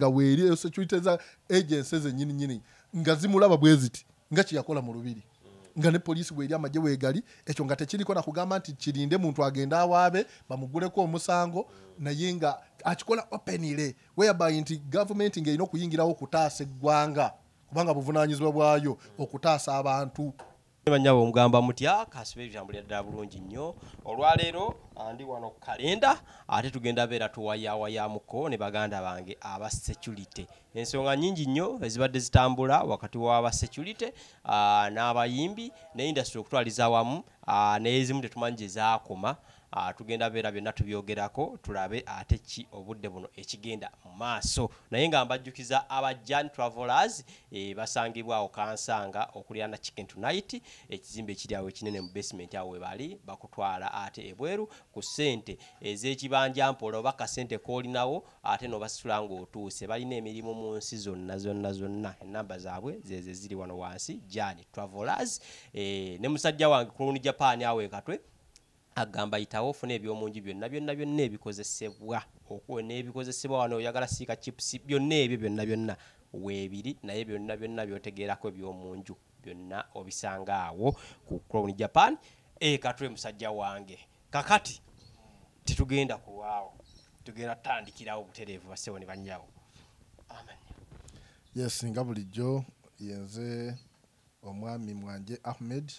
nga weeri security za agencies nyini nga zimulaba bweziti nga kiyakola mu lubiri nga ne police weeri amaje weegali ekyo nga tekiriko na kugamba nti kirinde muntu agenda awaabe bamuguleko omusango naye nga akikola openly whereby nti government ng'erina okuyingirawo okutaasa eggwanga kubanga buvunaanyizibwa bwayo okutaasa abantu. Banyabo omugamba mutya kasibe byambulira ddala bulungi nnyo olwaleero andi wano ku kalenda ate tugenda beera tuwayawayamuko ne baganda bange aba security. Ensonga nnyingi nnyo ezibadde zitambula wakati w'aba security n'abayimbi ne industry okutwaliza awamu n'ezimu tetumanyi gye zaakoma. Tugenda beera byonna tubyogerako tulabe ate ki obudde buno ekigenda mu maaso naye nga mbajjukiza aba Jan Travelers basangibwawo Kansanga okulyana Chicken Tonight ekizimbe ekiri awo ekinene mu basement awo webali bakutwala ate ebweru ku ssente ez'ekibanja mpola oba kasente k'olinawo ate n'obasitula ng'otuuse balina emirimu mu nsi zonna ennamba zaabwe zeze ziri wano wansi Jan Travelers ne musajja wange Kuluni Japan awe katwe agamba itawo ofune ebyomungi byonna ebikozesebwa n'ebikozesebwa wano oyagala siika chips byonna ebyo byonna weebiri naye byonna byotegeerako ebyomunju byonna obisanga awo ku Crown Japan katwe musajja wange kakati titugenda kulwawo tugenda tandikirawo butereevu basewo ne bannyawo. Amen. Yes, nga bulijjo yenze omwami Mwanje Ahmed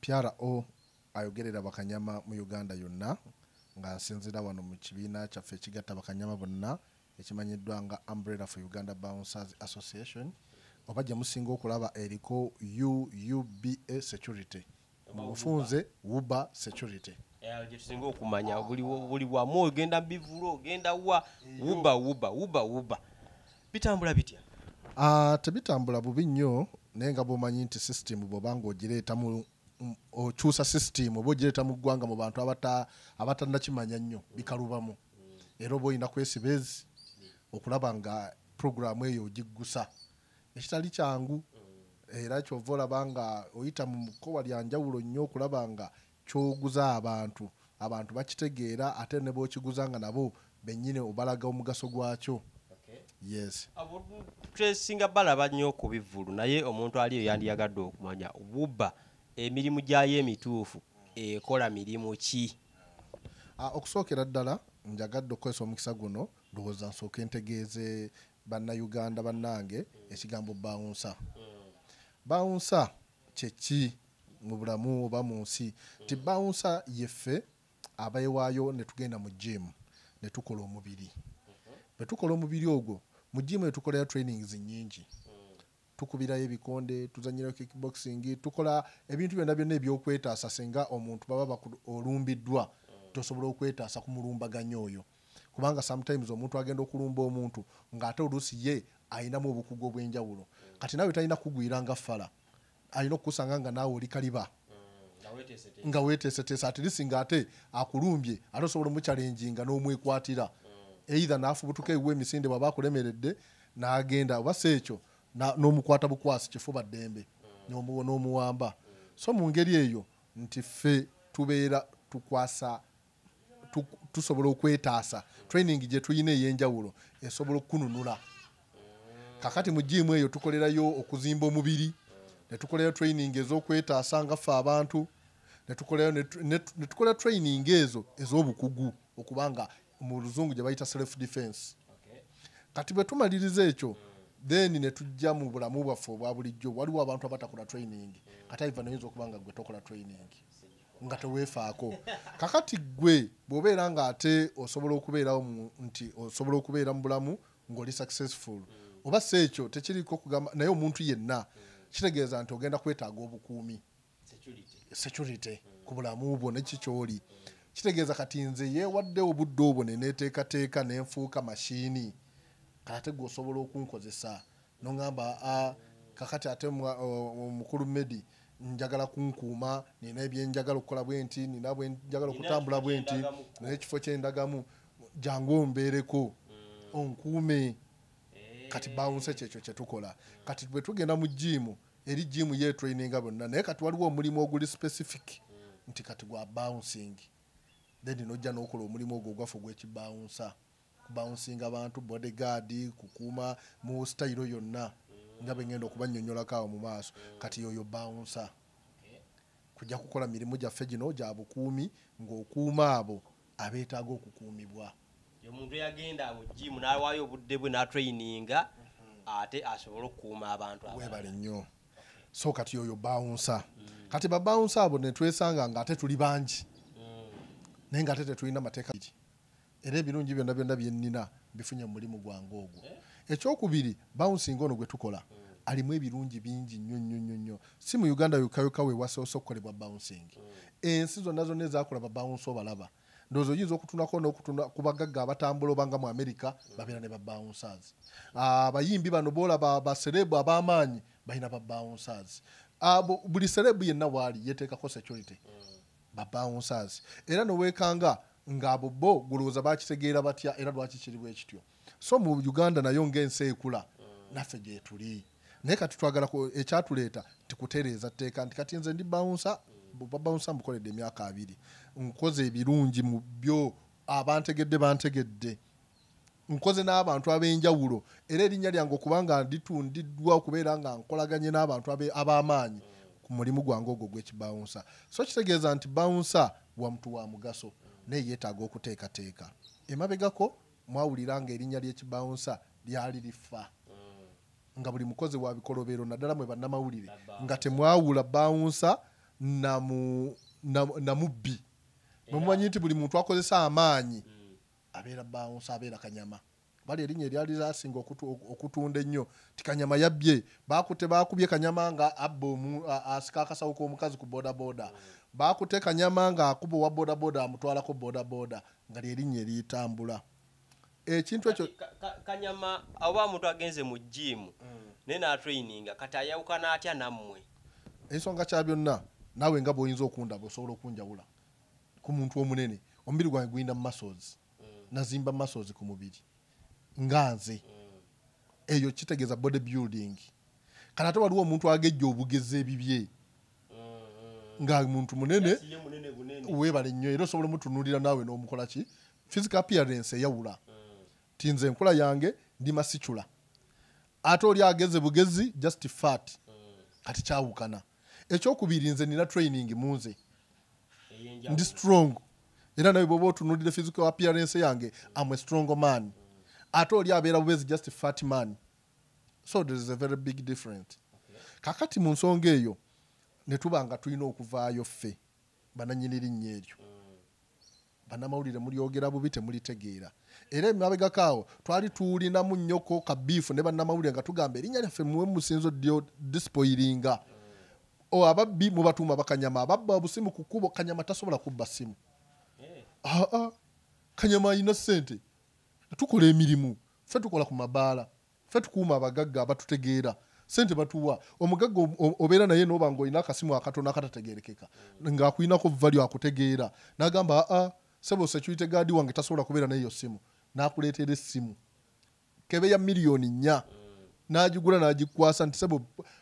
PRO ayogerera bakanyama mu Uganda yonna nga nsinzira wano mu kibiina kyaffe ekigatta bakanyama bonna ekimanyiddwa nga Umbrella for Uganda Bouncers Association oba gye musinga okulaba eriko UUBA Security mu bufunze WUBA Security gye tusinga okumanya buli wamu ogenda bivulo ogenda wa WUBA bitambula bitya? Tebitambula bubi nnyo naye nga bw'omanyi nti system bw'obanga ogireeta mu okyusa system oba ogireta mu ggwanga mu bantu abatannakimanya nnyo bikalubamu era oba olina kwesiba ezi okulaba nga programu eyo ogiggusa ekitali kyangu era kyova olaba nga oyita mu kkowa lya njawulo nnyo okulaba nga kyoguza abantu bakitegeera ate ne b'okiguza nga nabo bennyini obalaga omugaso gwakyo. Yes. Twesinga balaba nnyo ku bivvulu naye omuntu aliyo yandiyagadde okumanya WUBA emirimu gyayo emituufu ekola mirimu ki? Okusookera ddala njagadde okukozesa omukisa guno ndowooza nsooke ntegeeze bannayuganda bannange ekigambo bouncer. Bouncer kyeki mu bulamu oba mu nsi ti bouncer yeffe abayewaayo ne tugenda mu gym ne tukola omubiri. Bwe tukola omubiri ogwo mu gym etukolera trainings nnyingi. Tukubirayo ebikonde tuzanyira kickboxing tukola ebintu byonna ebyokwetaasa singa omuntu baba olumbiddwa tosobola okwetaasa ku mulumbaganyo oyo kubanga sometimes omuntu agenda okulumba omuntu ng'ate oluusi ye ayinamu obukugu obw'enjawulo kati nawe talina kugwira nga ffala alina okukusanga nga naawe oli kaliba nga weeteeseteesa ati lisi ng'ate akulumbye ate osobola omukyalenjinga n'omwekwatira either n'afubutuka ewiwa emisinde bw'aba akulemeredde n'agenda oba si ekyo n'omukwata bukwasi kifuba ddembe n'omuwamba. So mu ngeri eyo nti ffe tubeera tukwasa tusobola okwetaasa training gye tuyina ey'enjawulo esobola okukununula. Kakati mu gym eyo tukolerayo okuzimba omubiri ne tukolerayo training ez'okwetaasa nga ffe abantu ne tukolera training ezo ez'obukugu okubanga mu luzungu gye bayita self defense. Kati bwe tumaliriza ekyo then ne tujja mu bulamu bwaffe obwa bulijjo waliwo abantu abatakola training kati aiva noyinza okubanga gwe tokola training nga teweefaako. Kakati gwe bw'obeera nga ate osobola okubeerawo nti osobola okubeera mu bulamu ng'oli successful oba si ekyo tekiriko kugamba naye omuntu yenna kitegeeza nti ogenda kwetaaga obukuumi security ku bulamu bwo neki kyoli. Kitegeeza kati nze yeewadde obudde obwo ne neeteekateeka ne nfuuka mashini kati gwe osobola okunkozesa n'ongamba kakati ate omukulu Medi njagala kunkuuma nina ebyenjagala okukola bwenti nina bwenjagala okutambula bwenti n'ekifo kyendagamu jangu ombeereko onkuume. Kati bounce kyekyo kye tukola. Kati bwe tugenda mu gym eri gym ye traininga bonna naye kati waliwo omulimu oguli specific nti kati gwa bouncing then nojja n'okola omulimu ogwo gwaffe gw'ekibouncer bouncing abantu bodyguard kukuuma mu style yonna nga bengenda okubannyonnyolako awo mu maaso kati yoyo bouncer kujja kukola mirimu gyaffe gino gya bukuumi ng'okuuma abo abeetaaga okukuumibwa omuntu yagenda mu gym n'awaayo obudde bwe n'atraininga ate asobole okukuuma abantu webale nnyo so kati yoyo bouncer kati ba bouncer abo ne twesanga nga ate tuli bangi naye nga ate tetulina mateeka era ebirungi byonna byonna bye nnina bifunye mu mulimu gwange ogwo ekyokubiri bouncing ono gwe tukola alimu ebirungi bingi nnyo si mu Uganda yukayoka we wasoose okukolebwa bouncing ensi zonna zonna ezakola ba bounce obalaba ndowooza oyinza okutunako n'okutuna ku bagagga abatambula obanga mu America babeera ne ba bouncers abayimbi bano boolaba baserebu ab'amaanyi balina ba bouncers buli serebu yenna waali yeteekako security ba bouncers era noweekanga ng'abo bo gulowooza bakitegeera batya era lwaki kiri bwe kityo so mu Uganda nayo ng'ensi ekula naffe gye tuli naye kati twagala ekyatuleeta tikutereeza tteeka nti kati nze ndi bouncer bouncer mbukoledde emyaka 2 nkoze ebirungi mu byo abantegedde bantegedde nkoze n'abantu ab'enjawulo era erinnya lyange okubanga nditundiddwa okubeera nga nkolaganye n'abantu ab'amaanyi ku mulimu gwange ogwo gw'ekibawunsa so kitegeeza nti bawunsa wa muntu wa mugaso naye yeetaaga okuteekateeka emabegako mwawulira nga erinnya ly'ekibawunsa lyali lifa nga buli mukozi wa bikolobero naddala mwe bannamawulire nga temwawula bawunsa na mubbi mumanyi nti buli muntu akozesa amaanyi abeera bawunsa abeera kanyama bali erinnya eryali lyasinga okutunda ennyo ti kanyama yabbye bakubye kanyama nga abba asika akasawo k'omukazi ku bodaboda bakute kanyama nga akuba owa bodaboda amutwalako bodaboda nga lyerinnya eritambula ekintu ekyo kanyama oba omuntu agenze mu gym naye n'atraininga kati ayawukana atya nammwe ensonga kya byonna naawe nga bw'oyinza okundaba osobola okunjawula ku muntu omunene omubiri gwange gulina muscles nazimba muscles ku mubiri nga nze eyo kitegeeza body building kana ate waliwo omuntu agejja obugezi ebibye nga muntu munene weebale nnyo era osobola omutunuulira naawe n'omukola ki physical appearance eyawula tinze enkola yange ndi masicula ate oli ageze bugezi just fat kati kyawukana ekyokubiri nze nina training munze ndi strong era nawe bwoba otunuulire physical appearance yange am a strong man ate oli abeera bubezi just fat man so there is a very big difference kakati mu nsonga eyo ne tuba nga tulina okuvaayo ffe bananyini linnya eryo bannamawulire mulyogera bubi temulitegeera era emabegako awo twali tuulinamu nnyoko kabiifu ne bannamawulire nga tugamba erinnya lyaffe muwe musinzo dispoilinga ababbi mubatuuma bakanyama ababba obusimu ku kkubo kanyama tasobola kubba simu kanyama alina ssente tukola emirimu ffe tukola ku mabaala ffe tukuuma abagagga abatutegeera ssente batuwa omugagga obeera naye n'oba ng'olina akasimu akatono akatategeerekeka ng'akuyinako value akutegeera n'agamba sebo security guard wange tasobola kubeera n'eyo simu n'akuleetera essimu kebe ya miliyoni 4 n'agigula n'agikwasa nti sebo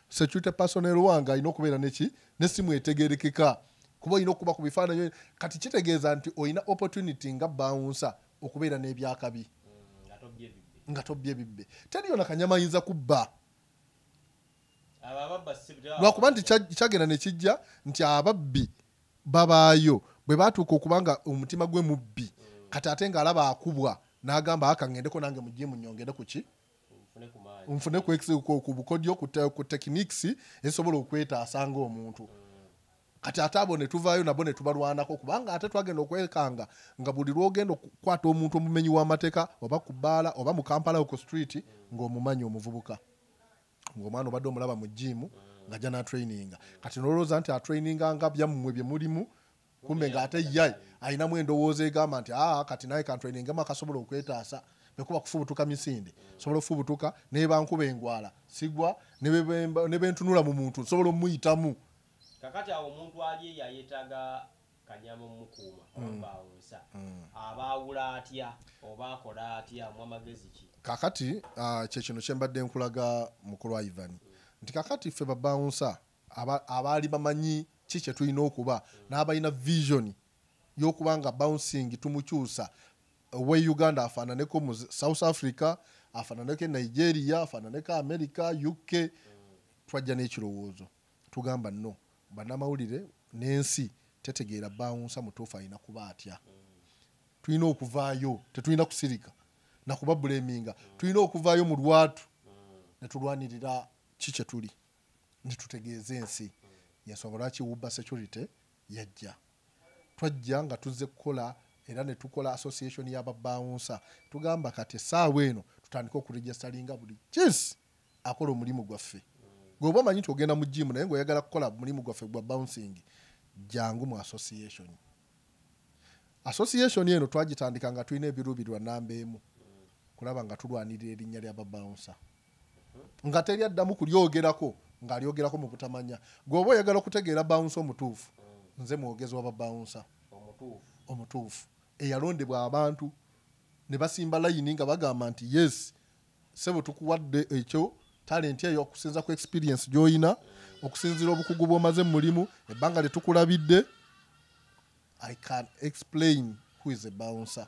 security personnel wange alina okubeera n'essimu etegeerekeka kuba olina okuba ku bifaananyi kati kitegeeza nti olina opportunity nga bawunsa okubeera n'ebyakabi nga tobbye bibbe teriyo na kanyama ayinza kubba lwakuba nti kyagenda ne kijja nti ababbi babaayo bwe baatuuka okuba nga omutima gwe mubbi kati ate ng'alaba akubwa n'agamba akangendeko nange mujje munyongere ku ki nfune ku bukodyo ku techniques ezisobola okwetaasa ng'omuntu kati ate abo ne tuvaayo nabo ne tubalwanako kubanga ate twagenda okwekanga nga buli lwogenda okukwata omuntu omumenyi w'amateeka oba ku bbaala oba mu Kampala ku street ng'omumanyi omuvubuka ng'omwana obadde omulaba mu gym ng'ajja n'atraininga kati nolowooza nti atraininga nga byammwe bye mulimu kumbe ng'ate ye ayinamu endowooza egamba nti kati naye kantrainingemu akasobola okwetaasa bekuba kufubutuka misinde sobola okufubutuka ne bankuba engwala sigwa ne bentunula mu muntu nsobola omuyitamu kakati awo omuntu ali yayetaaga kanyama mukuuma obawunsa abaawula atya oba akola atya mu amagezi ki kakati kyekino kyembadde nkulaga mukulu wa Ivan nti kakati ffe babawunsa abaali bamanyi ki kye tulina okuba n'abalina vision y'okuba nga bouncing tumukyusa we Uganda afaananeko mu South Africa, afaananeko Nigeria, afaananeko America, UK. Twajja n'ekirowoozo tugamba no bannamawulire n'ensi tetegeera bawunsa mutuufu alina kuba atya. Tulina okuvaayo, tetulina kusirika na kuba buleminga. Tulina okuvaayo mu lwatu ne tulwanirira kiki tuli ne tutegeeza ensi. Yensonga lwaki Uber Security yajja. Twajja nga tuzze kukola era ne tukola association y'ababawunsa. Tugamba kati essaawa eno tutandika okuregistaringa buli kisi akola omulimu gwaffe. Gwoba omanyi nti ogenda mu gym naye ng'oyagala kukola mulimu gwaffe gwa bouncing, jangu mu association. Association eno twagitandika nga tulina ebiruubirwa nnamba emu kulaba nga tulwanirira erinnya ly'ababawunsa. Nga teri addamu kulyogerako ng'alyogerako mu butamanya. Gwoba oyagala okutegeera bawunsa omutuufu, nze mwogezi w'ababawunsa omutuufu eyalondebwa abantu ne basimba layini nga bagamba nti yes sebo tukuwadde ekyo talent eyo okusinza ku experience gy'oyina, okusinzira obukugu bw'omaze mu mulimu, ebbanga lye tukulabidde. I can explain who is a bouncer.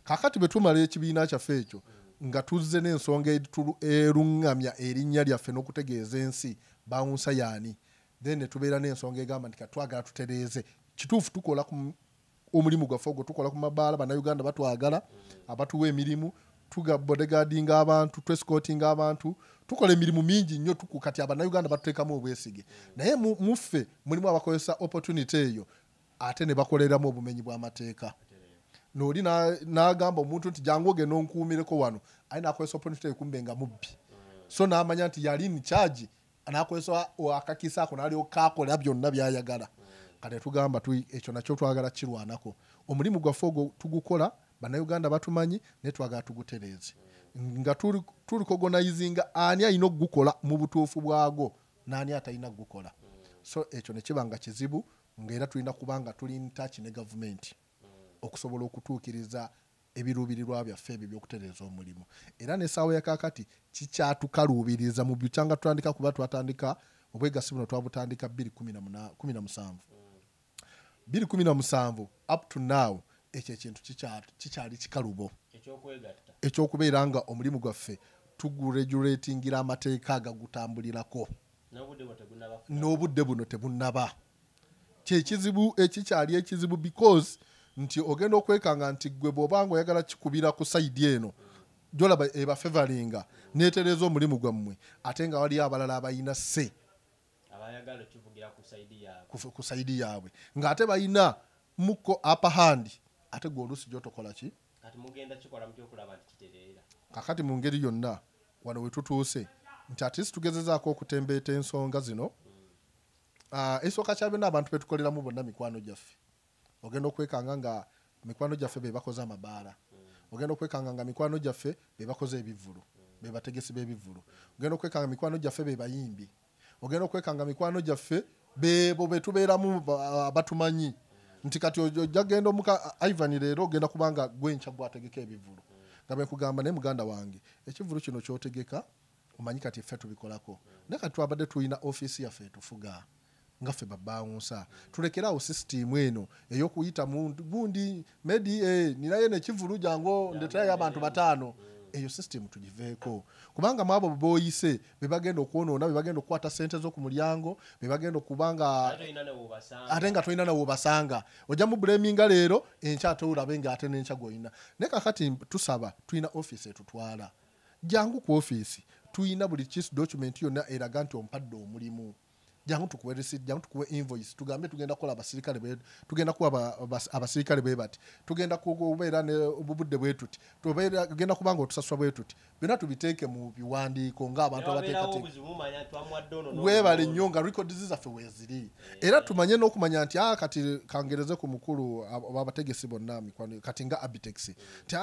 Kakati bwe tumala ekibiina kyaffe ekyo nga tuzze n'ensonga erungamya erinnya lyaffe n'okutegeeza ensi bawunsa yaani, then ne tubeera n'ensonga egamba nti katwagala tutereeze kituufu tukola ku omulimu gwaffe ogwo tukola ku mabaala. Bannayuganda batwagala, abatuwa emirimu, tuga bodyguardinga abantu, twescortinga abantu, tukola emirimu mingi nnyo kati Abannayuganda batuteekamu obwesige. Naye muffe mulimu abakozesa opportunity eyo ate ne bakoleramu obumenyi bw'amateeka. N'oli n'agamba omuntu nti jangu ogenda onkuumireko wano, aye n'akozesa opportunity ekumbe nga mubbi. So n'amanya nti yali in charge, n'akozesa akakiisa ako n'alyoka kaakola byonna by'ayagala. Kati tugamba ekyo nakyo twagala kirwanako. Omulimu gwaffe ogwo tugukola, Bannayuganda batumanyi, naye twagala tugutereeze. Nga tuli recognizinga ani alina okugukola mu butuufu bwago n'ani atalina kugukola. So ekyo ne kiba nga kizibu, ng'era tulina kubanga tuli in touch ne gavumenti okusobola okutuukiriza ebiruubirirwa byaffe ebyo by'okutereeza omulimu. Era n'essaawa ya kaakati kikyatukaluubiriza mu byanga tutandika kuba twatandika obwegassi buno twabutandika 2017 up to now ekyo ekintu kikyali kikalubo ekyokubeera nga omulimu gwaffe tuguregulatingira amateeka agagutambulirako n'obudde buno tebunnaba. Kyekizibu ekikyali ekizibu because nti ogenda okwekanga nti gwe bw'obanga oyagala kikubira ku sayidi eno gyolaba eba favoringa neetereza omulimu gwammwe ate nga waliyo abalala abayina se abayagala kivugira ku sayidi yaabwe ng'ate bayina muko upper hand ate gwe oluusi gyotokola ki kati mugenda kikola mutyo okulaba nti kitereera. Kakati mu ngeri yonna wano we tutuuse nti at least tugezezaako okutembeeta ensonga zino. Esooka kya byonna abantu betukoleramu bonna mikwano gyaffe. Ogenda okwekanga nga mikwano gyaffe be bakoze amabaala. Ogenda okwekanga nga mikwano gyaffe be bakoze ebivvulu, be bategesi b'ebivvulu. Ogenda okwekanga mikwano gyaffe be bayimbi. Ogenda okwekanga mikwano gyaffe bebo betubeeramu batumanyi. Nti kati ojja genda omuka Ivan leero ogenda kubanga gwencha gwategeka ebivvulu. Nga bwe kugamba ne muganda wange ekivvulu kino kyotegeka omanyi kati ffe tubikolako. Ne kati twabadde tulina office yaffe tufuga nga ffe babawunsa. Tulekerawo system eno ey'okuyita gundi medi ninaye nekivvulu jango ndetayo abantu bataano. Eyo system tugiveeko kubanga mwabo boyise be bagenda okwonoona, be bagenda okukwata ssente zo ku mulyango, be bagenda okubanga ate nga tolina nawo basanga ojja mu blaminga leero enkya ate olabe nga ate n'enkya goyina. Ne kakati tusaba tulina office etutwala jangu ku office tulina buli kisi document yonna eraga nti ompadde omulimu. Jangu tukuwe receipt, jangu tukuwe invoice, tugambe tugenda kukola abasirikale be, tugenda kuwa abasirikale be bati, tugenda kubeera ne obudde bwetuti, tugenda kubanga otusaswa bwetuti. Byonna tubiteeke mu biwandiiko ng'abantu abateekateeka. Weebale nnyo nga records zaffe weeziri. Era tumanye n'okumanya nti kati kangereze ku mukulu abategesi bonna mikwano kati nga Abitex. Nti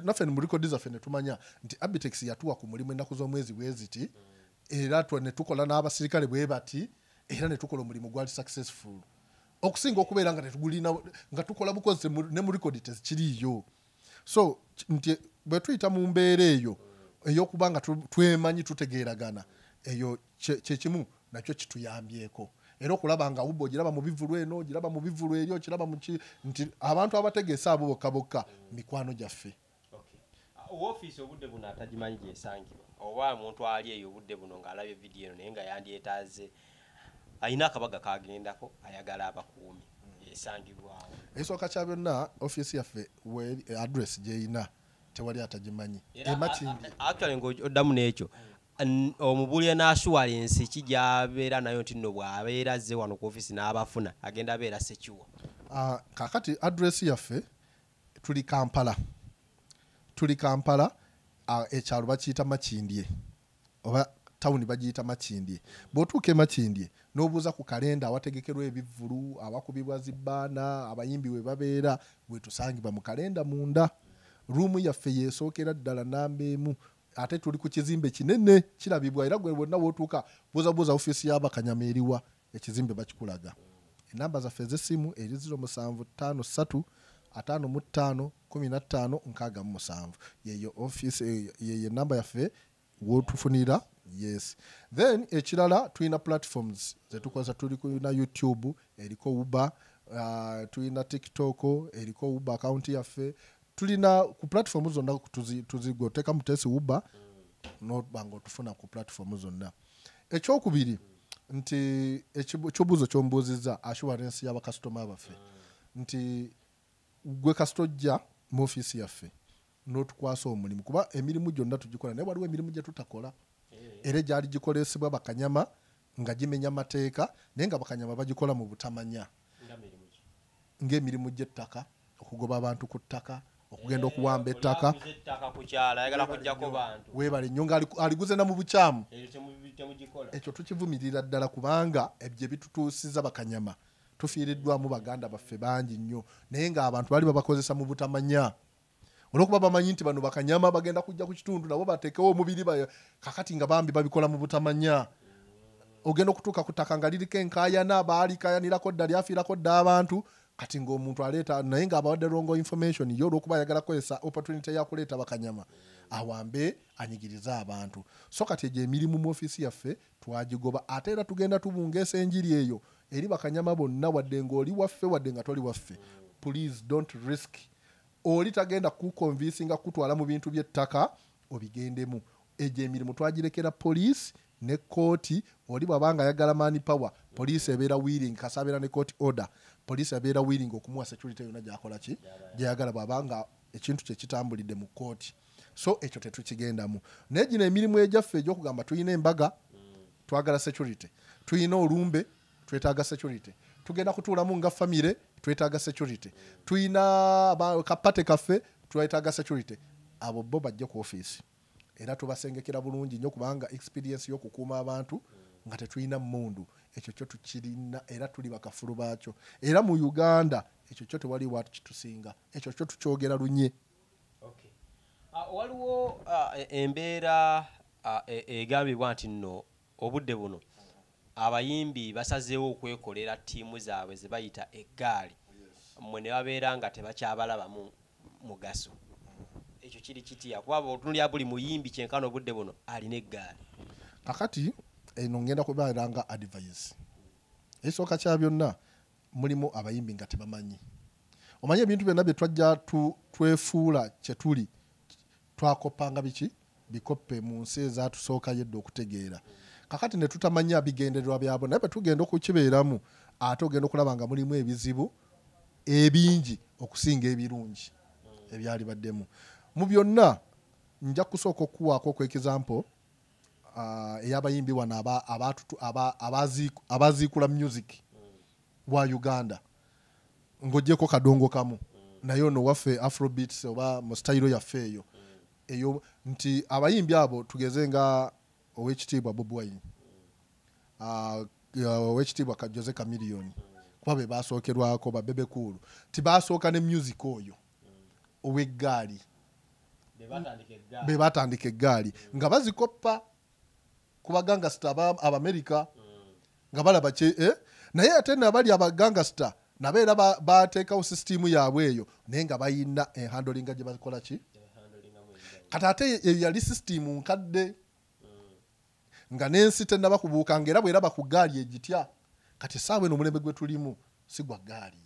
naffe mu records zaffe ne tumanya nti Abitex yatuwa ku mulimu ennaku z'omwezi bweziti. Era ne tukola n'abasirikale bwe bati era ne tukola omulimu gwali successful okusinga okubeera nga tetugulina nga tukola bukozi ne mu record tezikiriyo. So nti bwe tuyita mu mbeera eyo ey'okubanga twemanyi tutegeeragana eyo kyekimu nakyo kituyambyeko era okulaba nga ubbo giraba mu bivulu eno giraba mu bivulu eryo kiraba mu nti abantu abategeesa abo bokka mikwano gyaffe. Ofiisi obudde buno atagimanyi gyesangibwa oba omuntu ali eyo obudde buno ng'alabye vidiyo eno naye nga yandyetaaze alina akabaga kagendako ayagala abakuumi esangibwawo. Ekisooka kya byonna ofiisi yaffe address gyeyina tewali atagimanyi. Actually ng'oddamu n'ekyo omubulya n'assuwalensi kijyabeera nayo nti nno bw'abeera azze wano ku ofiisi n'abafuna agenda abeera sekiwa. Kaakati address yaffe tuli Kampala ekyalo bakiyita Makindye oba tawuni bagiyita Makindye. Bw'otuuka e Makindye n'obuuza ku kalenda awategekerwa ebivvulu awakubibwa zibbaana abayimbi we babeera we tusangibwa mu kalenda munda. Ruumu yaffe yeesookera ddala namba emu ate tuli ku kizimbe kinene kirabibwa era gwe bonna bw'otuuka buuza ofiisi y'Abakanyama eriwa ekizimbe bakikulaga. Enamba zaffe ez'essimu eri 0753 55 15 67 yeyo office yeyo namba yaffe wotufunira. Yes, then ekirala tulina platforms zetukoza tuli na YouTube eriko Uber, tulina TikTok eriko Uber account yaffe, tulina ku platform zonna tuzigoteka mutesi Uber no bango tufuna ku platform zonna. Ekyokubiri nti ekyobuzo kyombuziza assurance y'aba customer baffe nti gwe kastojja mu office yaffe n'otukwasa omulimu kuba emirimu gyonna tugikola naye waliwo emirimu gye tutakola era gyali gikolesebwa Bakanyama nga gimenya amateeka naye nga Bakanyama bagikola mu butamanya ng'emirimu gy'ettaka okugoba abantu ku ttaka okugenda okuwamba ettaka weebale nnyo nga aliguze na mu bukyamu ekyo tukivumirira ddala kubanga ebyo bitutuusiza Bakanyama tufiiriddwamu baganda baffe bangi nnyo naye ng'abantu bali babakozesa mu butamanya olwokuba bamanyi nti bano Bakanyama bagenda kujja ku kitundu nabo bateekewo omubiri kakati nga bambi babikola mu butamanya. Ogenda okutuuka ku ttaka nga liriko enkaayana baalikayanirako dda lyafiirako dda abantu kati ng'omuntu aleeta naye ng'abawadde wrong information yo olwokuba ayagala kukozesa opportunity yakuleeta Bakanyama awambe anyigiriza abantu. So kati egyo emirimu mu ofiisi yaffe twagigoba ate era tugenda tubungeesa enjiri eyo eri Bakanyama bonna wadde ng'oli waffe wadde nga toli waffe. Please don't risk. Oli tagenda kukonvinsinga kutwala mu bintu by'ettaka obigendemu. Egyo emirimu twagirekera police ne kooti. Oli bw'abanga ayagala money power police ebeera willing kasabeera ne court order police ebeera willing okumuwa security yonna gy'akola ki gy'ayagala bw'abanga ekintu kye kitambulidde mu kooti. So ekyo tetukigendamu. Naye gino emirimu egyaffe egy'okugamba tulina embaga twagala security, tulina olumbe twetaaga security, tugenda kutuulamu nga famire twetaaga security, tulina kapate kaffe twetaaga security. Abo bo bajja ku office era tubasengekera bulungi nnyo kubanga experience y'okukuuma abantu nga tetulina mmundu ekyo kyo tukirina era tuli bakafulu baakyo era mu Uganda ekyo kyo tewali watu kitusinga ekyo kyo tukyogera lunye. Okay. Waliwo embeera egambibwa nti nno obudde buno abayimbi basazeewo okwekolera ttiimu zaabwe ze bayita eggaali mmwe ne babeera nga tebakyabalabamu mugaso. Ekyo kiri kitya kuba otunulya buli muyimbi kyenkano obudde buno alina eggaali. Kakati eno ngenda kubeera nga advice. Ekisooka kya byonna mulimu abayimbi nga tebamanyi. Omanyi ebintu byonna bye twajja twefuula kye tuli twakopanga biki bikoppe mu nsi ezaatusooka yedda okutegeera. Kakati ne tutamanya bigendererwa byabo naye bwe tugenda okukibeeramu ate ogenda okulaba nga mulimu ebizibu ebingi okusinga ebirungi ebyali baddemu. Mu byonna nja kusooka okuwaako ku example ey'abayimbi wano abaziikula music wa Uganda ng'oggyeko kadongo kamu naye ono waffe afrobeats oba mu style yaffe eyo nti abayimbi abo tugeze nga owekitiibwa Bobi Wine, owekitiibwa Jose Chameleone kuba be basookerwako ba Bebe Cool tibasooka ne music oyo ow'eggaali be batandika eggaali nga bazikoppa ku bagangasta Abamerika nga balaba naye ate nabali abagangasta nabeera bateekawo sisitimu yaabwe eyo naye nga bayina enhandolinga gye bakola ki kati ate yali sisitimu nkadde nga n'ensi tennaba kubuuka ng'era bw'eraba ku ggaali egitya kati saawe eno omulembe gwe tulimu sigwa gaali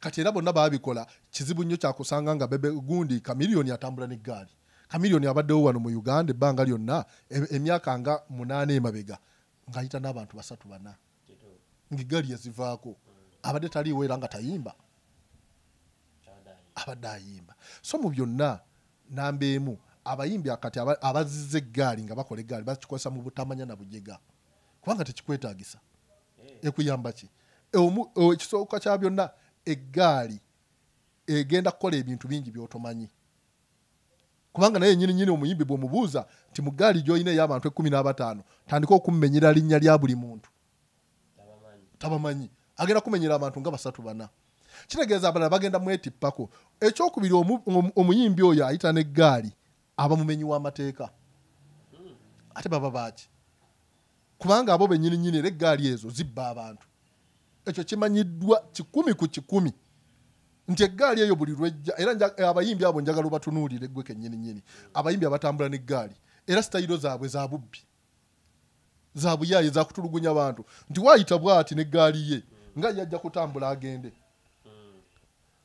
kati era bonna baabikola kizibu nnyo kyakusanga nga bebe gundi kamiliyoni atambula n'eggaali kamiliyoni abaddewo wano mu Uganda ebbanga lyonna emyaka nga 8 emabega ng'ayita n'abantu 3-4 ng'eggaali yazivaako abadde taliiwo era nga tayimba abadde ayimba so mu byonna namba emu abayimbi akati abazizza eggaali nga bakola eggaali bakikozesa mu butamanya na bujega kubanga tekikwetaagisa ekuyamba ki ekisooka kya byonna eggaali egenda kukola ebintu bingi by'otomanyi kubanga naye nyini omuyimbi bw'omubuuza nti mu ggaali gy'olina ey'abantu 15 tandika okumumenyera linnya lya buli muntu tabamanyi agenda kumenyera abantu nga 3-4 kitegeeza abalala bagenda mwetippako ekyokubiri omuyimbi oyo ayita n'eggaali aba mumenyi w'amateeka ate baba baaki kubanga abo bennyini era eggaali ezo zibba abantu ekyo kimanyiddwa 100 ku 100 nti eggaali eyo buli lwejja era abayimbi abo njagala obatunuulire eggwe kennyini abayimbi abatambula n'eggaali era sitayiro zaabwe za bubbi za buyaaye za kutulugunya abantu nti waayita bw'ati n'eggaali ye nga yajja kutambula agende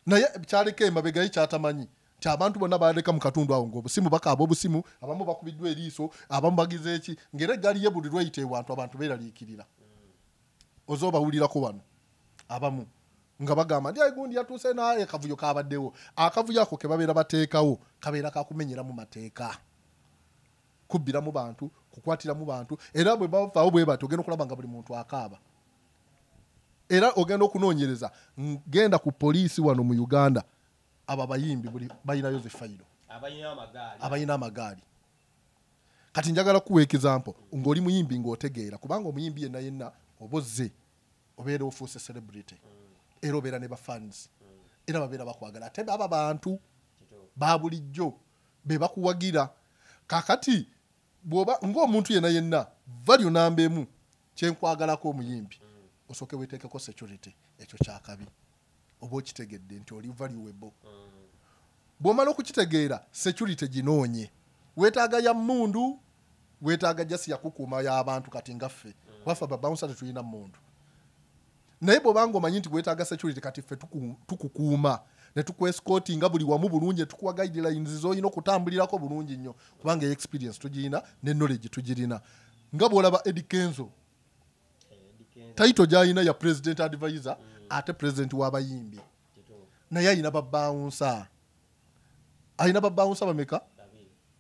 naye kyaleka emabega ye kyatamanyi nti abantu bonna baleka mu katundu awo ng'obusimu bakaaba obusimu abamu bakubiddwa eriiso abamu bagize eki ng'era eggaali ye buli lweyita ewantu abantu beeraliikirira ozo bawulirako wano abamu nga bagamba nti gundi yatuuse naye akavuyo kabaddewo akavuyo ako ke babeera bateekawo kabeera kakumenyeramu mateeka kubbiramu bantu kukwatiramu bantu era bwe bavaawo bwe bati ogenda okulaba nga buli muntu akaaba era ogenda okunoonyereza genda ku poliisi wano mu Uganda aba bayimbi buli bayinayo zifayiro abayina amagaali kati njagala kuwa example ng'oli muyimbi ng'otegeera kubanga omuyimbi yenna obozze obeera ofuuse celebrity era obeera ne bafans era babeera bakwagala ate aba bantu ba bulijjo be bakuwagira kakati bw'oba ng'omuntu yenna value namba emu kyenkwagalako omuyimbi osooke weeteekeko security ekyo kyakabi oba okitegedde nti oli valuable bw'omala okukitegeera security ginoonye weetaaga ya mmundu weetaaga jasi yakukuuma y'abantu kati ngaffe waffe babawunsa tetulina mmundu naye bw'obanga omanyi nti weetaaga security kati ffe tukukuuma ne tukwescootinga buli wamu bulungi tukuwa guidelines z'olina okutambulirako bulungi nnyo kubanga experience tugirina ne knowledge tugirina nga bw'olaba Eddie Kenzo taito gy'alina ya president advisor ate president w'abayimbi naye alina babawunsa bameka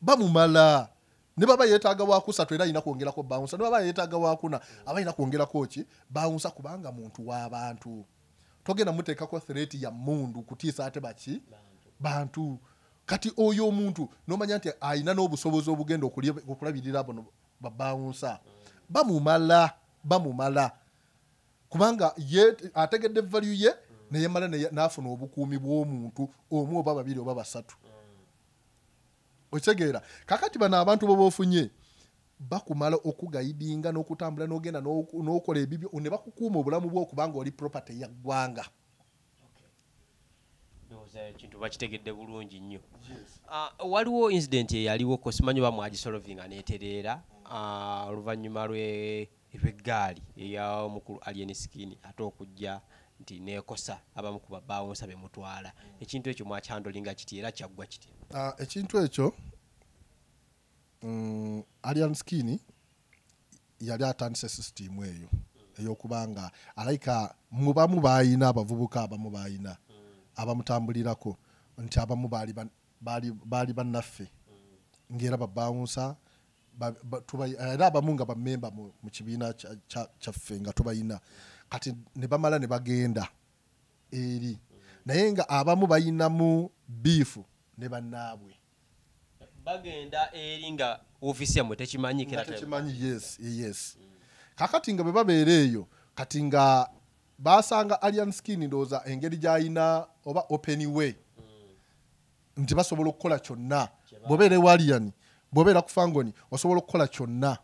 bamumala ne baba yeetaaga wakusatu era alina kwongerako bawunsa ne baba yeetaaga wakuna aba alina kwongerako ki bawunsa kubanga muntu w'abantu togenda muteekako threat ya mundu kutiisa ate baki bantu kati oyo omuntu nomanya nti alina n'obusobozi obugenda okulabirira bono babawunsa bamumala kubanga ye ategedde value ye naye mala n'afuna obukuumi bw'omuntu omu oba babiri oba basatu okitegeera kakati bano abantu bo boofunye bakumala okugayidinga n'okutambula n'ogenda n'okola ebibyo ne bakukuuma obulamu bwo kubanga oli property ya ggwanga ekintu bakitegedde bulungi nnyo waliwo incident eyaliwo kosimanyi bamwagisolovinga neetereera oluvannyuma lw'eggaali ey'omukulu Alien Skin ate okujja nti neekosa abamu ku babawunsa bemutwala ekintu ekyo mwakyandolinga kiti era kyaggwa kiti ekintu ekyo Alien Skin yali atandise system eyo ey'okubanga alayika mubamu baayina abavubuka abamu baayina abamutambulirako nti abamu baali bannaffe ng'era babawunsa era abamu nga bamemba mu kibiina kyaffe nga tubayina kati ne bamala ne bagenda eri naye nga abamu bayinamu biifu ne bannaabwe bagenda eri nga ofisi yammwe tekimanyi yes kakati nga bwe babeera eyo kati nga basanga Alien Skin ndowooza engeri gy'alina oba open way nti basobola okukola kyonna bw'obeera ewa Alien bw'obeera ku Fangoni osobola okukola kyonna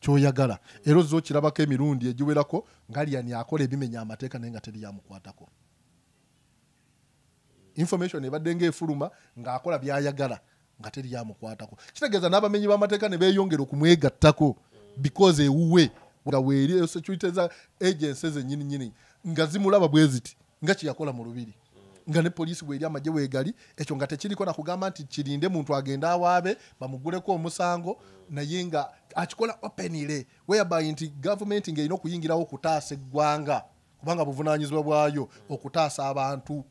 ky'oyagala era ozza okirabako emirundi egiwerako nga Alien akola ebimenya amateeka naye nga teri yamukwatako information ebadde ng'efuluma ng'akola by'ayagala nga teri yamukwatako kitegeeza n'abamenyi b'amateeka ne beeyongera okumwegattako because ewuwe nga weeri security za agencies ennyini nga zimulaba bwe ziti nga kiyakola mu lubiri nga ne poliisi bweri amagye weegali ekyo nga tekiriko na kugamba nti kirinde muntu agenda awaabe bamuguleko omusango naye nga akikola openly whereby nti government ng'erina okuyingirawo okutaasa eggwanga kubanga buvunaanyizibwa bwayo okutaasa abantu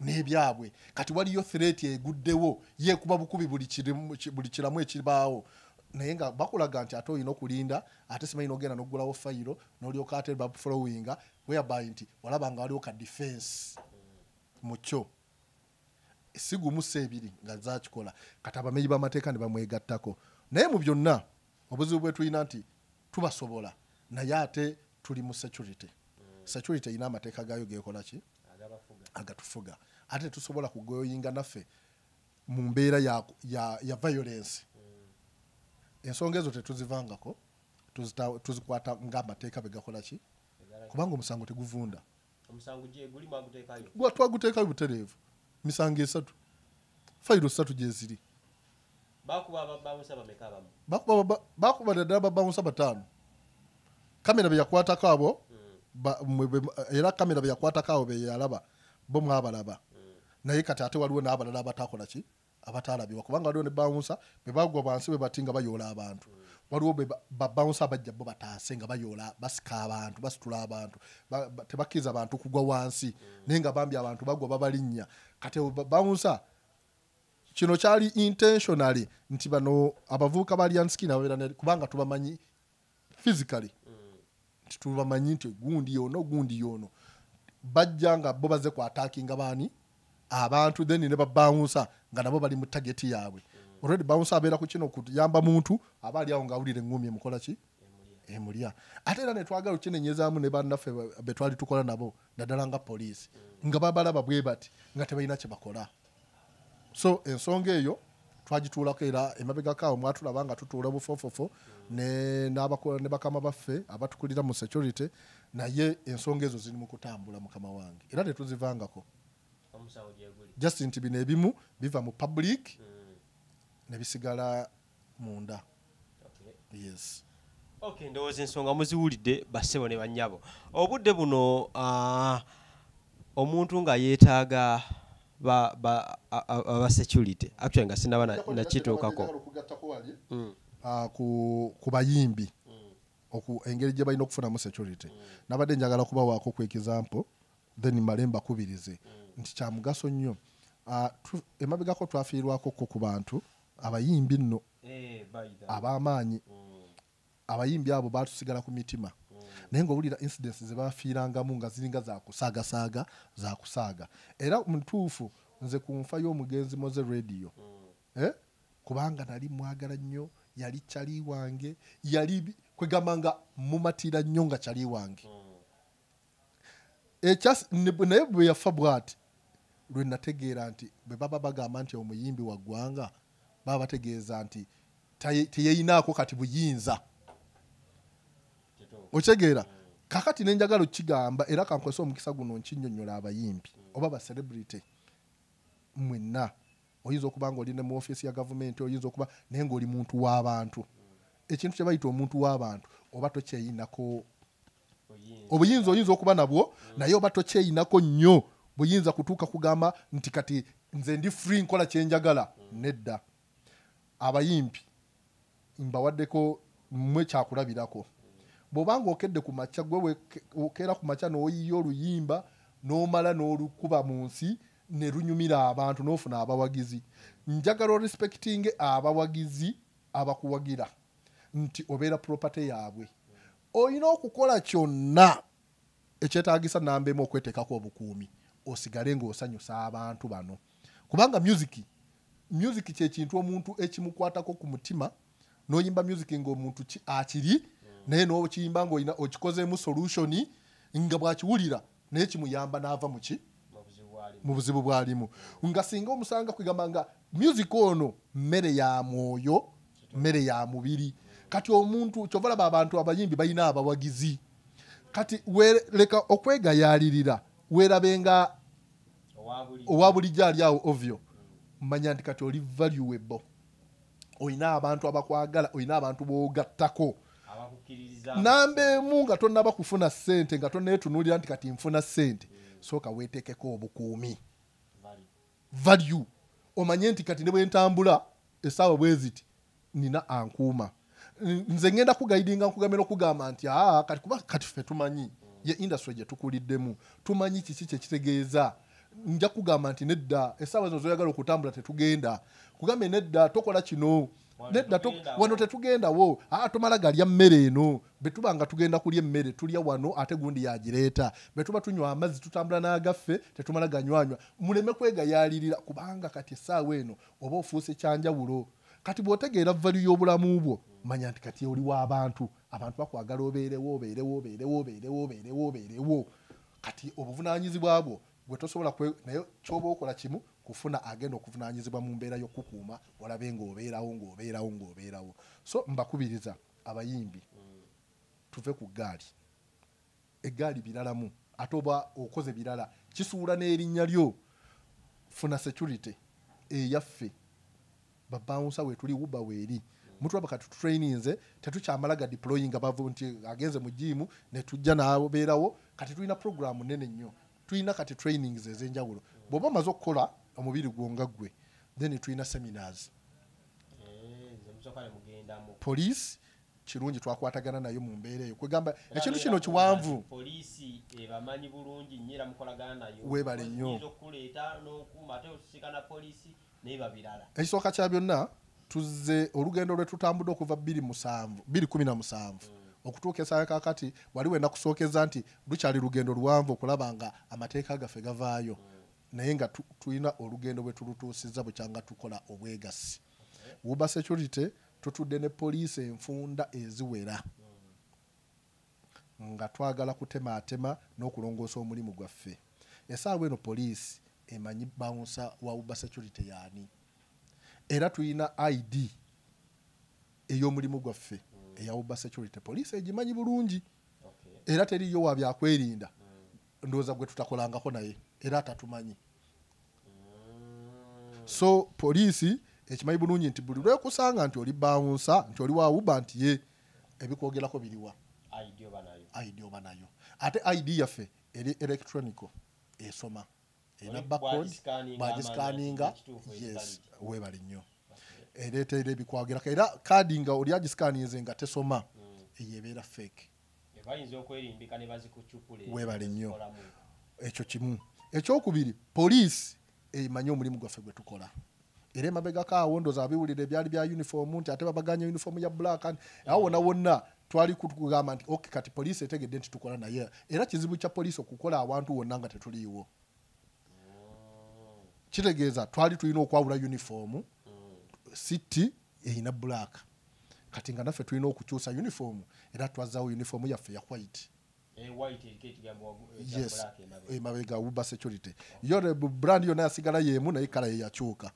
n'ebyabwe kati waliyo threat eguddewo yeekuba bukubi buli kiramu ekibaawo naye nga bakulaga nti ate olina okulinda ate simanyi n'ogenda n'oggulawo fayiro n'olyoka ate bafollowinga whereby nti walaba nga waliwo ka defense mucho sigumu sebiri nga zakikola kati abamenyi b'amateeka ne bamwegattako naye mu byonna obuzibu bwe tulina nti tubasobola naye ate tuli mu security ina amateeka gayo gekola ki agatufuga ate tusobola kugoyinga naffe mu mbeera ya violence ensonga ezo tetuzivangako tuzikwata ng'amateeka begakola ki kubanga omusango teguvunda twaguteekayo butereevu misango 3 fayiro 3 gyeziri bakuba naddala babawunsa 5 kamera beyakwatako abo era kamera beyakwatako abo beyalaba bo mwabalaba naye kati ate waliwo n'abalala abatakola ki abataalabibwa kubanga waliwo ne bawunsa bebagwa wansi bebati nga bayoola abantu waliwo babawunsa abajja bo bataase nga bayoola basika abantu basitula abantu tebakkiriza abantu kugwa wansi naye nga bambi abantu bagwa babalinnya kati bawunsa kino kyali intentionally nti bano abavubuka ba Lyanskin ababeera kubanga tubamanyi physically tubamanyi nti gundi yono bajja nga bo baze ku attacking baani abantu then ne babawunsa nga nabo bali mu target yaabwe already bounce abeera ku kino kuyamba muntu abali awo nga awulire ngumi mukola ki emulya ate era ne twagala ukinenyezaamu ne bannaffe betwali tukola nabo naddala nga poliisi nga babalaba bwe bati nga tebalina kye bakola so ensonga eyo twagituulako era emabegakaawo mwatulaba nga tutuula bufofofo ne bakama baffe abatukulira mu security naye ensonga ezo ziri mu kutambula mukama wange era tetuzivangako just nti bino ebimu biva mu public nebisigala munda. Yes. Okay, ndowooza ensonga muziwulidde bassebo ne bannyabo. Obudde buno omuntu nga yeetaaga aba security actually nga sinaba nakituukako ku bayimbi engeri gye balina okufunamu security nabadde njagala kubawaako ku example then malemba kubirize nti kya mugaso nnyo emabegako twafiirwako ku bantu abayimbi nno ab'amaanyi abayimbi abo batusigala ku mitima naye ng'owulira incidents ze bafiirangamu nga ziringa za kusaaga era mutuufu nze ku nfa y'omugenzi Moze Radio kubanga nali mwagala nnyo yali kyali wange yali kwegamba nga mumatira nnyo nga kyali wange naye bwe yafa bw'ati lwe nategeera nti bwe baba bagamba nti omuyimbi wa ggwanga baba bategeeza nti teyeyinaako kati buyinza okitegeera kakati nenjagala okigamba era kankwesa omukisa guno nkinnyonnyola abayimbi oba ba celebrity mwenna oyinza okuba nga oli ne mu ofiisi ya gavumenti oyinza okuba naye ng'oli muntu w'abantu ekintu kye bayita omuntu w'abantu oba tokyeyinako obuyinza oyinza okuba nabwo naye oba tokyeyinako nnyo buyinza kutuuka kugamba nti kati nze ndi free nkola kyenjagala nedda abayimbi mbawaddeko mmwe kyakulabirako bw'obanga okedde ku makya gwe okeera ku makya n'oyiya oluyimba n'omala n'olukuba mu nsi ne lunyumira abantu n'ofuna abawagizi njagala orespectinge abawagizi abakuwagira nti obeera property yaabwe olina okukola kyonna ekyetaagisa nambemu okweteekako obukuumi osigale ng'osanyusa abantu bano kubanga music kyekintu omuntu ekimukwatako ku mutima n'oyimba music ng'omuntu akiri naye n'okiyimba ng'olina okikozeemu solution nga bwakiwulira naye kimuyamba n'ava mu buzibu bwalimu nga singa omusanga kwegamba nga music ono mmere ya mwoyo mmere ya mubiri kati omuntu kyovalaba abantu abayimbi balina abawagizi kati leka okwegayaalirira weerabenga owa bulijjo ali awo ovyo mmanya nti kati oli valuable olina abantu abakwagala olina abantu boogattako nambe mu nga tonnaba kufuna ssente nga tonneetunuulira nti kati nfuna ssente sooka weetekeko obukuumi value omanye nti kati ne bwe ntambula essaawa bwe ziti nina ankuuma nze ngenda kugaidinga nkugambira okugamba nti kati kuba kati ffe tumanyi ye industry gye tukuliddemu tumanyi kiki kye kitegeeza nja kugamba nti nedda essaawa zino zoyagala okutambula tetugenda kugambe nedda tokola kino nedda wano tetugendawo tomala galya mmere eno betuba nga tugenda kulya emmere tulya wano ate gundi yagireeta betuba tunywa amazzi tutambula n'agaffe tetumala ganywanywa muleme kwegayaalirira kubanga kati essaawa eno oba ofuuse kyanjawulo kati bw'otegeera value y'obulamu bwo manya nti kati oli w'abantu abantu bakwagala obeerewo kati obuvunaanyizibwa bwo gwe tosobola naye kyoba okola kimu kufuna agenda okuvunaanyizibwa mu mbeera y'okukuuma olabe ng'obeerawo so mbakubiriza abayimbi tuve ku ggaali eggaali biralamu ate oba okoze birala kisuula n'erinnya lyo funa security eyaffe babawunsa wetuli wuba weeri mutulaba kati tutraininze tetukyamala ga deployinga bavu nti agenze mu jimu ne tujja n'abeerawo kati tulina programu nene nnyo tulina kati trainings ez'enjawulo bw'oba omaze okukola omubiri gwonga ggwe then tulina seminars police kirungi twakwatagana nayo mu mbeera eyo kwegamba ekintu kino kiwanvu poliisi ebamanyi bulungi nnyo era mukolagana nayo weebale nnyo okuleeta n'okuuma ate osikana poliisi neba birala ekisooka kya byonna tuzze olugendo lwe tutambudde okuva 2017 okutuuka essaawa kakati wali wenda kusookeza nti lukyali lugendo luwanvu okulaba nga amateeka gaffe gavaayo naye nga tulina olugendo bwe tulutuusizza bukyanga tukola obwegassi Uber Security tutudde ne poliisi enfunda eziwera nga twagala kutemaatema n'okulongoosa omulimu gwaffe essaawa eno poliisi emanyi bouncer wa Uber Security yaani era tulina ID ey'omulimu gwaffe eya Uber Security poliisi egimanyi bulungi era teriyo wa byakwerinda ndowooza gwe tutakolangako naye era atatumanyi so poliisi ekimanyi bulungi nti buli lwekusanga nti oli bouncer nti oli wa Uber nti ye ebikwogerako biriwa ID oba nayo ate ID yaffe eri electronical esoma ena barcode bagiscanninga yes webali nnyo ereetera ebikwagerako era kaadi nga oli agiscanninze nga tesoma eyebeera fake bayinza okwerimbika ne bazikucupule webali nnyo ekyo kimu ekyokubiri poliisi emanyi omulimu gwaffe gwe tukola era emabegako awo ndooza abiwulire ebyali bya uniform nti ate babaganya uniform ya black awo wonna twali kutugamba nti okay kati poliisi etegedde nti tukola naye era kizibu kya poliisi okukola awantu wonna nga tetuliiwo kitegeeza twali tulina okwawula uniform city erina black kati nga naffe tulina okukyusa uniform era twazzaawo uniform yaffe ya white yes emabega Uber Security yo brand yonna yasigala yeemu naye kala yeyakyuka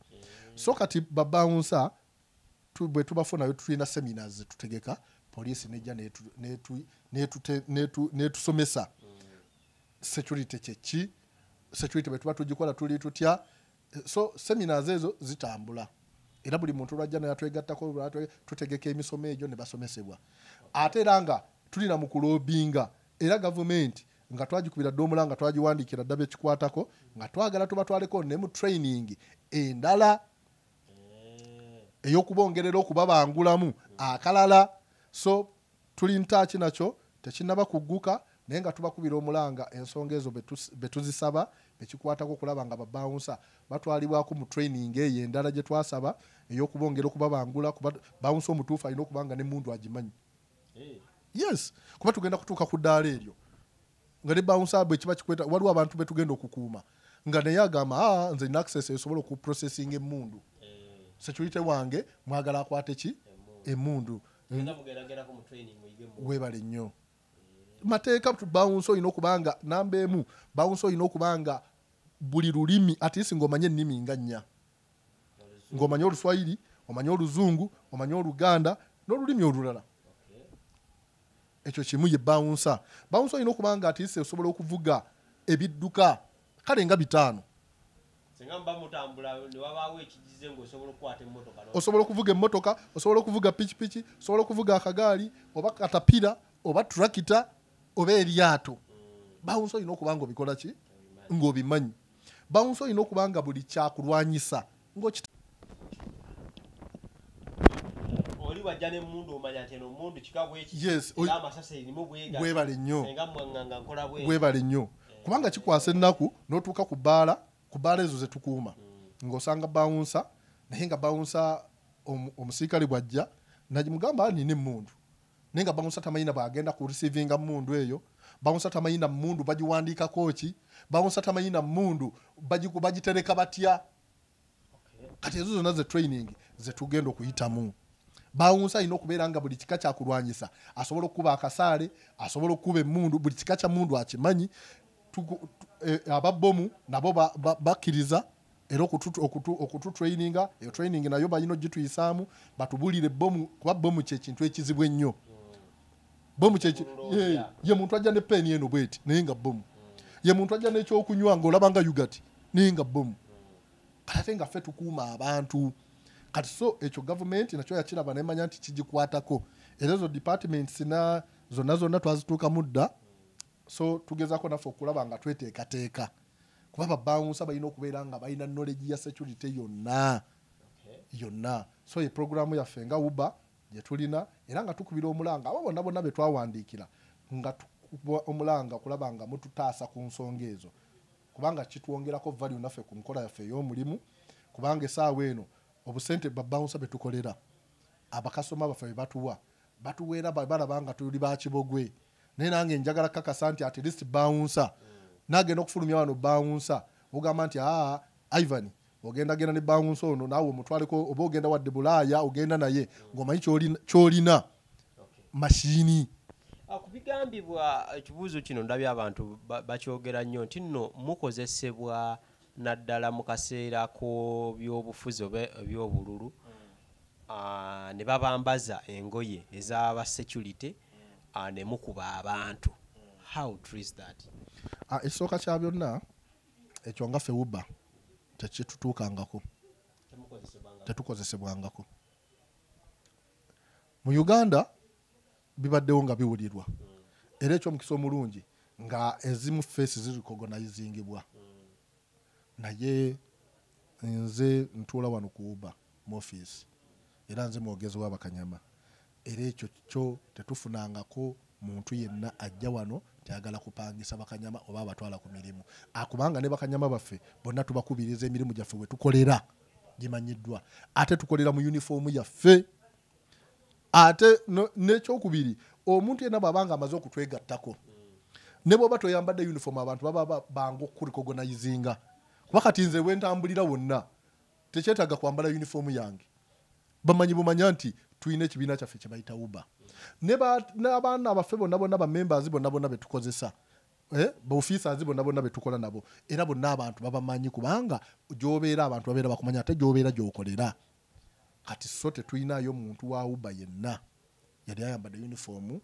so kati babawunsa bwe tubafunayo tulina seminars zetutegeka poliisi nejja netusomesa security kyeki security bwe tuba tugikola tuli tutya so seminars ezo zitambula era buli muntu lwajja nayatwegattako tutegeka emisomo egyo ne basomesebwa ate era nga tulina mu kulobinga era gavumenti nga twagikubira ddoomula nga twagiwandiikira ddaba ekikwatako nga twagala tubatwaleko ne mu training endala ey'okubongerera okubabangulamu akalala so tuli ntaaki nakyo tekinnaba kugguka naye nga tubakubira omulanga ensonga ezo betuzisaba bekikwatako okulaba nga babawunsa batwalibwako mu training eyo endala gye twasaba ey'okubongera okubabangula kuba bawunsa omutuufu alina okubanga n'emundu agimanyi yes kuba tugenda kutuuka ku ddaala eryo nga ne bawunsa bwe kiba kikweta waliwo abantu betugenda okukuuma nga naye agamba nze nina access esobola okuprocessing emundu security wange mwagala akwate ki emundu webale nnyo mateeka bawunsa olina okubanga namba emu bawunsa olina okubanga buli lulimi atisi ng'omanye ennimi nga nnya ng'omanye Oluswayiri omanye Oluzungu omanye Oluganda n'olulimi olulala ekyo kimu ye bawunsa olina okubanga atisi osobola okuvuga ebidduka kale nga 5 senga mba mutambula ne wabaawo ekigize ng'osobola okukwata emmotoka osobola okuvuga emmotoka osobola okuvuga pikipiki osobola okuvuga akagaali oba katapira oba turakita oba eryato bawunsi olina okuba nga obikola ki ng'obimanyi bawunsi olina okuba nga buli kyakulwanyisa oli wajja n'emmundu omanya nti eno mmundu kikabweki amasasa erimu bwebale nnyo senga mwanganga nkola bwebale nnyo kubanga kikwasa ennaku n'otuuka ku bbaala ezo zetukuuma ng'osanga bawunsa naye nga bawunsa omusirikale bwajja nagimugamba nina emmundu naye nga bawunsa tamanyina bwagenda ku receivinga mmundu eyo bawunsa tamanyina mmundu bagiwandiikako ki bawunsa tamanyina mmundu bagitereka batya kati ezo zonna ze training zetugenda okuyitamu bawunsa alina okubeera nga buli kika kyakulwanyisa asobola okukuba akasaale asobola okukuba emmundu buli kika kya mmundu akimanyi ababomu nabo bakkiriza era okututraininga eyo training nayo balina ogituyisaamu batubulire bomu kuba bomu kyekintu ekizibu ennyo bomu ye muntu ajja ne peeni eno bweti naye nga bomu ye muntu ajja n'ekyokunywa ng'olaba nga yugati naye nga bomu kati ate nga ffe tukuuma abantu kati so ekyo gavumenti nakyo yakiraba nemanya nti kigikwatako era ezo departments zonna twazituukamu dda so tugezako naffe okulaba nga tweteekateeka kuba babawunsa balina okubeera nga balina knowledge ya security yonna so eprogramu yaffe nga uba gyetulina era nga tukubira omulanga abo bonna bonna betwawandiikira nga tukuba omulanga okulaba nga mututaasa ku nsonga ezo kubanga kitwongerako value naffe ku nkola yaffe ey'omulimu kubanga essaawa eno obusente babawunsa betukolera abakasoma baffe bebatuwa batuweera balaba nga tuli bakibogwe naye nange njagala kakasa nti at least bawunsa nagenda okufulumya wano bawunsa ogamba nti Ivan ogenda genda ne bawunsa ono naawe omutwaleko oba ogenda wadde Bulaaya ogenda naye ng'omanyi kyolina mashini kubigambibwa ekibuuzo kino ndabye abantu bakyogera nnyo nti nno mukozesebwa naddala mu kaseera k'ebyobufuzi oba ebyobululu ne babambaza engoye ez'aba security ne mukuba abantu how true is that ekisooka kya byonna ekyo nga ffe uba tekitutuukangako tetukozesebwangako mu Uganda bibaddewo nga biwulirwa era ekyomukisa omulungi nga ezimu feesi zirikogonizingibwa naye nze ntuula wano ku uba mu ofiisi era nze mwogezi w'Abakanyama era ekyo kyo tetufunangako muntu yenna ajja wano tyagala kupangisa Bakanyama oba abatwala ku mirimu akubanga ne Bakanyama baffe bonna tubakubiriza emirimu gyaffe we tukolera gimanyiddwa ate tukolera mu uniformu yaffe ate n'ekyokubiri omuntu yenna bw'abanga amaze okutwegattako ne bw'oba toyambadde uniform abantu baba bangu okurecognizinga kuba kati nze wentambulira wonna tekyetaaga kwambala uniform yange bamanyi bumanya nti tulina ekibiina kyaffe kye bayita uba n'abaana abaffe bonna bonna bamembers bonna bonna betukozesa baofiisers bonna bonna betukola nabo era bonna abantu babamanyi kubanga gy'obeera abantu babeera bakumanya ate gy'obeera gy'okolera kati so tetulinayo muntu wa uba yenna yali ayambadde uniform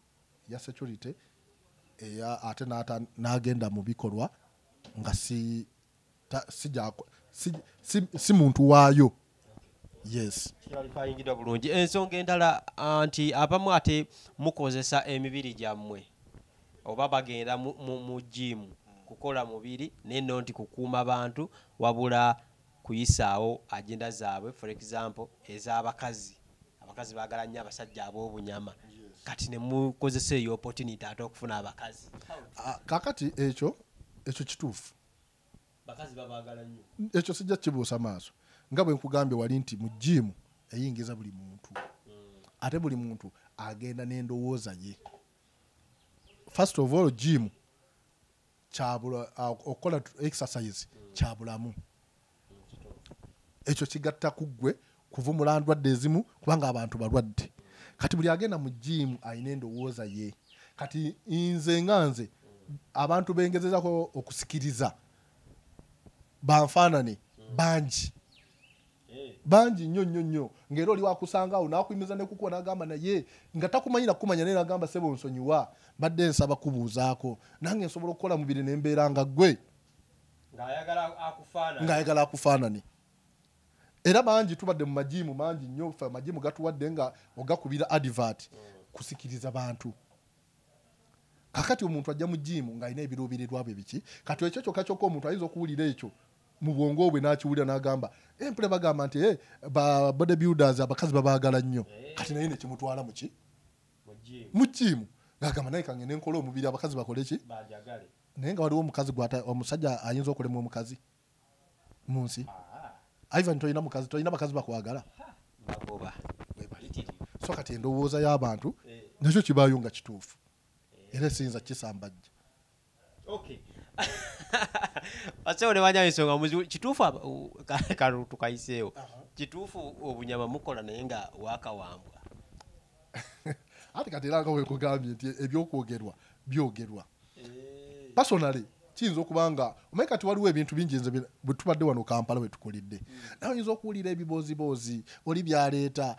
ya security ate n'agenda mu bikolwa nga si muntu waayo. Yes. Kiralifayingidwa bulungi. Ensonga endala nti abamu ate mukozesa emibiri gyammwe oba bagenda mu gym kukola mubiri neno nti kukuuma bantu wabula kuyisaawo agenda zaabwe for example ez'abakazi abakazi baagala nnyo abasajja ab'obunyama kati ne mukozesa eyo opportunity ate okufuna abakazi kakati ekyo kituufu bakazi babaagala nnyo ekyo sijja kibuusa maaso nga bwe nkugambye wali nti mu gym eyingiza buli muntu ate buli muntu agenda n'endowooza ye. First of all gym kyabula okola exercise kyabulamu ekyo kigatta kuggwe kuvumula ndwadde ezimu kubanga abantu balwadde kati buli agenda mu gym alina endowooza ye. Kati nze nganze abantu bengezezako okusikiriza banfaanane bangi nnyo ngero oli wakusanga awo naakuyimiza ne kukuwa n'agamba naye nga takumanyira kumanya naye n'agamba sebo nsonyiwa badde nsaba kubuuzaako nange nsobola okukola mubiri n'embeera nga ggwe ng'ayagala akufaanane. Era mangi tubadde mu majimu mangi nnyo, ffe amajimu gatuwadde nga ogakubira advert kusikiriza bantu. Kakati omuntu ajja mu jimu ng'alina ebiruubirirwa bwe biki, kati ekyo kyokka omuntu ayinza okuwulira ekyo mu bwongo bwe n'akiwulira n'agamba empule bagamba nti ba bodybuilders abakazi babaagala nnyo, kati naye nekimutwala mu ki mu jimu ng'agamba naye kangende nkola omubiri abakazi bakole ki, naye nga waliwo omukazi omusajja ayinza okulemwa omukazi mu nsi. Ivan, toyina mukazi, toyina bakazi bakwagala. So kati endowooza y'abantu nakyo kibaayo nga kituufu era esiyinza kisambajja. Aseole wanya ensonga kituufu kalutu kayiseewo kituufu obunyama mukola naye nga wakawambwa. Ate kati era nga wekugambye nti ebyokwogerwa byogerwa. Personally kiyinza okuba nga omanyi kati waliwo ebintu bingi nze bwe tubadde wano Kampala bwe tukolidde nawe oyinza okuwulira ebibooziboozi oli byaleeta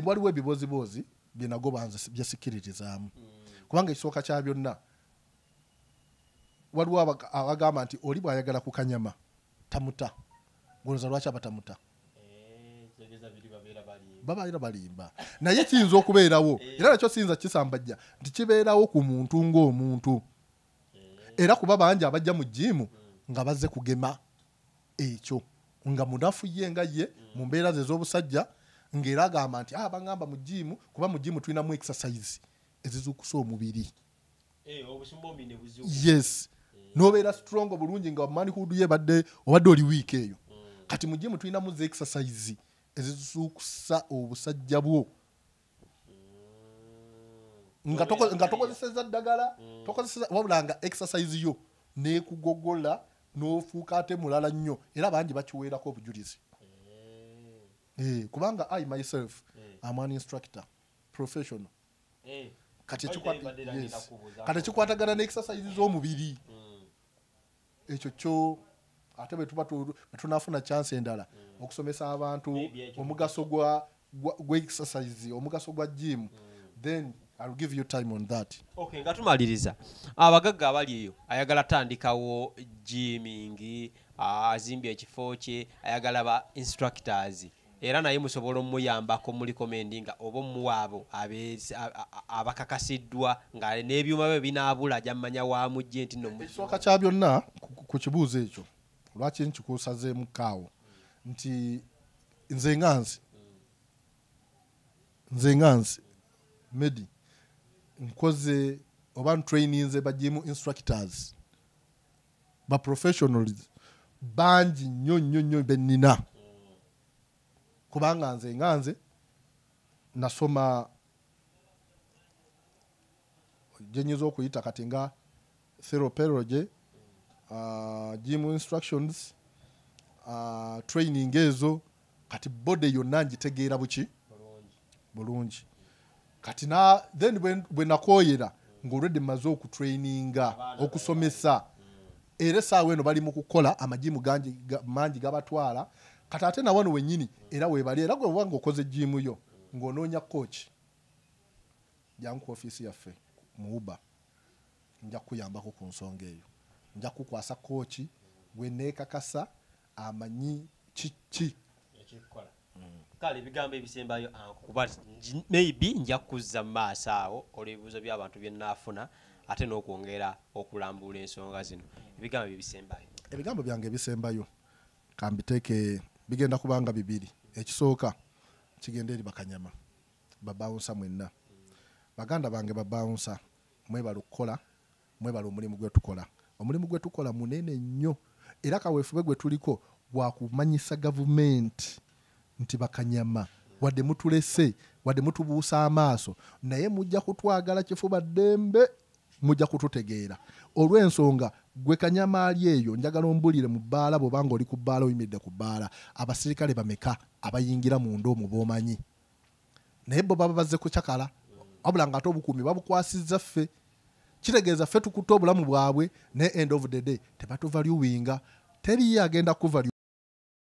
waliwo ebibooziboozi bye nago banze byesikiririzaamu kubanga ekisooka kya byonna waliwo abagamba nti oli bw'ayagala ku kanyama tamuta golooza lwaki abatamuta babaira balimba naye kiyinza okubeerawo era nakyo kiyinza kisambajja nti kibeerawo ku muntu ng'omuntu. Era kuba bangi abajja mu jimu nga bazze kugema ekyo nga munafu ye nga ye mu mbeera ze z'obusajja ng'era agamba nti bangamba mu jimu kuba mu jimu tulinamu exercise ezizukusa omubiri. Yes, n'obeera strong bulungi nga manhood ye obadde oli week eyo. Kati mu jimu tulinamu ze exercise ezizukusa obusajja bwo nga tokozeseza ddagala tokozeseza wabula nga exercise yo n'ekugogola n'ofuuka ate mulala nnyo era bangi bakiweerako obujulizi. Kubanga I myself am an instructor professional. Kati ekikwatagana n'exercise z'omubiri ekyo kyo ate bwe tuba tunafuna chance endala okusomesa abantu omugaso gwa exercise omugaso gwa gym, then I'll give you time on that. Okay, nga tumaliriza abagagga abali eyo ayagala tandikawo gymming azimbye ekifo kye ayagala ba instructors era naye musobola omuyambako muli komendinga oba muwaabo abakakasiddwa nga n'ebyuma bye binaabula ajamanya wamujje nti no ekisooka kya byonna ku kibuuzo ekyo lwaki nkikuusazeemu kaawo nti nze nganzi Medi nkoze oba traininze ba gym instructors ba professionals bangi nnyo benina kubanga nze nasoma jenyizo okuyita kati nga therapology, gym instructions, training ezo kati bode yonna ngitegeera bulungi kati then bwe nakoyera ng'olwedde mmaze okutraininga okusomesa era essaawa eno bali mu kukola amajimu mangi gabatwala kati ate na wano wennyini era weebali era gwe wanga okoze jimu yo ng'onoonya coach jangu ku ofiisi yaffe mu Uber nja kukuyambako ku nsonga eyo nja kukwasa coach gwe neekakasa amanyi kiki ekikola. Kale ebigambo ebisembayo kuba maybe nja kuzza maaso awo olw'ebibuuzo by'abantu bye nnaafuna ate n'okwongera okulambula ensonga zino. Ebigambo byange ebisembayo kambiteeke bigenda kubanga bibiri. Ekisooka kigenda eri bakanyama babawunsa mwenna baganda bange babawunsa mwebala okukola mwebala omulimu gwe tukola. Omulimu gwe tukola munene nnyo era kaweefube gwe tuliko gwakumanyisa gavumenti nti bakanyama wadde mutulese wadde mutubuusa amaaso naye mujja kutwagala kifuba ddembe mujja kututegeera olw'ensonga gwe kanyama ali eyo njagala ombulire mu bbaala bw'obanga oli ku bbaala oyimiridde ku bbaala abasirikale bameka abayingira mu ndoomu b'omanyi naye bo baba bazze kucakala wabula nga ate obukuumi babukwasizza ffe kitegeeza ffe tukutte obulamu bwabwe ne end of the day tebatuvaluwinga teriyo agenda kuvalu